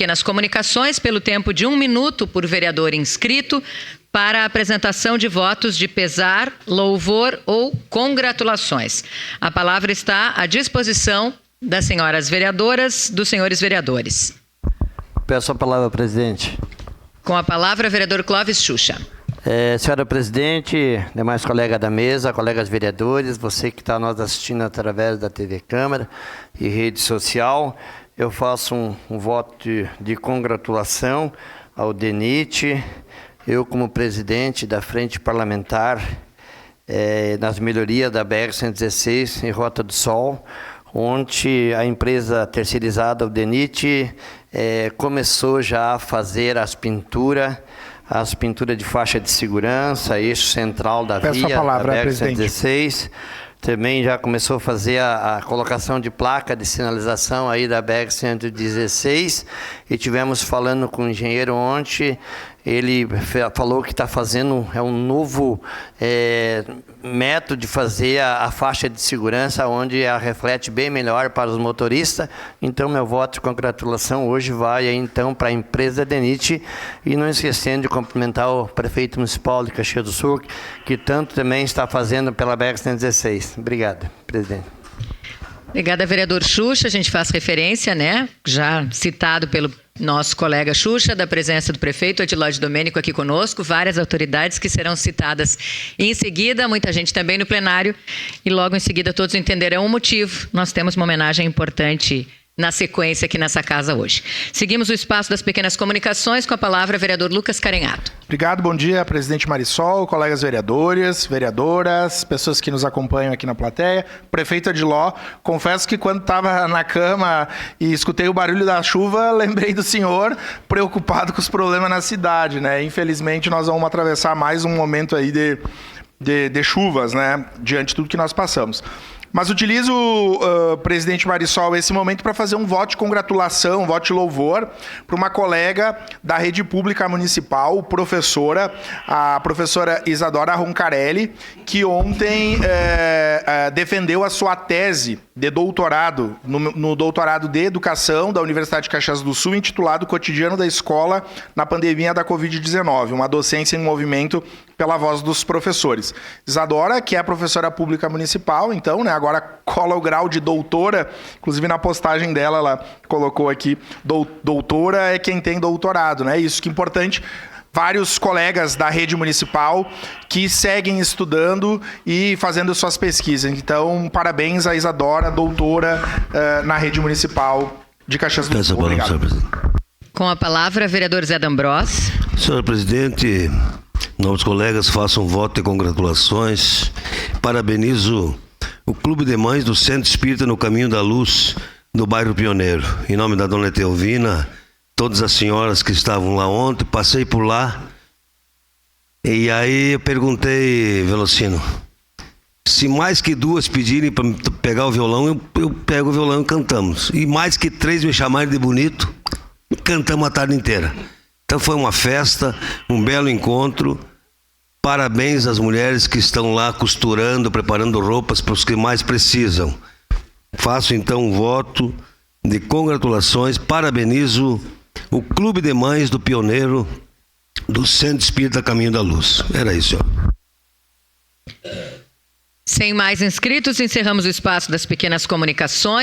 pequenas comunicações pelo tempo de 1 minuto por vereador inscrito para a apresentação de votos de pesar, louvor ou congratulações. A palavra está à disposição das senhoras vereadoras, dos senhores vereadores. Peço a palavra, presidente. Com a palavra, vereador Clóvis Xuxa. Senhora presidente, demais colegas da mesa, colegas vereadores, você que está nos assistindo através da TV Câmara e rede social, eu faço um voto de congratulação ao DENIT. Eu, como presidente da Frente Parlamentar, nas melhorias da BR-116 em Rota do Sol, onde a empresa terceirizada, o DENIT, começou já a fazer as pinturas de faixa de segurança, eixo central da via, da BR-116. Também já começou a fazer a colocação de placa de sinalização aí da BR-116 e tivemos falando com o engenheiro ontem, ele falou que está fazendo um novo método de fazer a faixa de segurança, onde ela reflete bem melhor para os motoristas. Então, meu voto de congratulação hoje vai aí, então, para a empresa DENIT, e não esquecendo de cumprimentar o prefeito municipal de Caxias do Sul, que tanto também está fazendo pela BR-116. Obrigado, presidente. Obrigada, vereador Xuxa. A gente faz referência, já citado pelo nosso colega Xuxa, da presença do prefeito Adilóide Domênico aqui conosco, várias autoridades que serão citadas em seguida, muita gente também no plenário, e logo em seguida todos entenderão o motivo. Nós temos uma homenagem importante na sequência aqui nessa casa hoje. Seguimos o espaço das pequenas comunicações com a palavra vereador Lucas Carenhato. Obrigado, bom dia, presidente Marisol, colegas vereadores, vereadoras, pessoas que nos acompanham aqui na plateia. Prefeito Adiló, confesso que quando estava na cama e escutei o barulho da chuva, lembrei do senhor preocupado com os problemas na cidade, Infelizmente, nós vamos atravessar mais um momento aí de chuvas, diante de tudo que nós passamos. Mas utilizo, presidente Marisol, esse momento para fazer um voto de congratulação, um voto de louvor para uma colega da rede pública municipal, a professora Isadora Roncarelli, que ontem defendeu a sua tese de doutorado, no doutorado de Educação da Universidade de Caxias do Sul, intitulado Cotidiano da Escola na Pandemia da Covid-19, uma docência em movimento pela voz dos professores. Isadora, que é professora pública municipal, então, agora cola o grau de doutora, inclusive na postagem dela, ela colocou aqui, doutora é quem tem doutorado, Isso que é importante. Vários colegas da rede municipal que seguem estudando e fazendo suas pesquisas. Então, parabéns a Isadora, doutora na rede municipal de Caxias do Sul. Obrigado. Com a palavra, vereador Zé D'Ambrós. Senhor presidente, novos colegas, façam um voto de congratulações. Parabenizo o Clube de Mães do Centro Espírita no Caminho da Luz, do bairro Pioneiro. Em nome da dona Etelvina, todas as senhoras que estavam lá ontem, passei por lá. E aí eu perguntei, Velocino, se mais que 2 pedirem para pegar o violão, eu pego o violão e cantamos. E mais que 3 me chamarem de bonito, cantamos a tarde inteira. Então foi uma festa, um belo encontro. Parabéns às mulheres que estão lá costurando, preparando roupas para os que mais precisam. Faço então um voto de congratulações, parabenizo o Clube de Mães do Pioneiro do Centro Espírita Caminho da Luz. Era isso, Sem mais inscritos, encerramos o espaço das pequenas comunicações.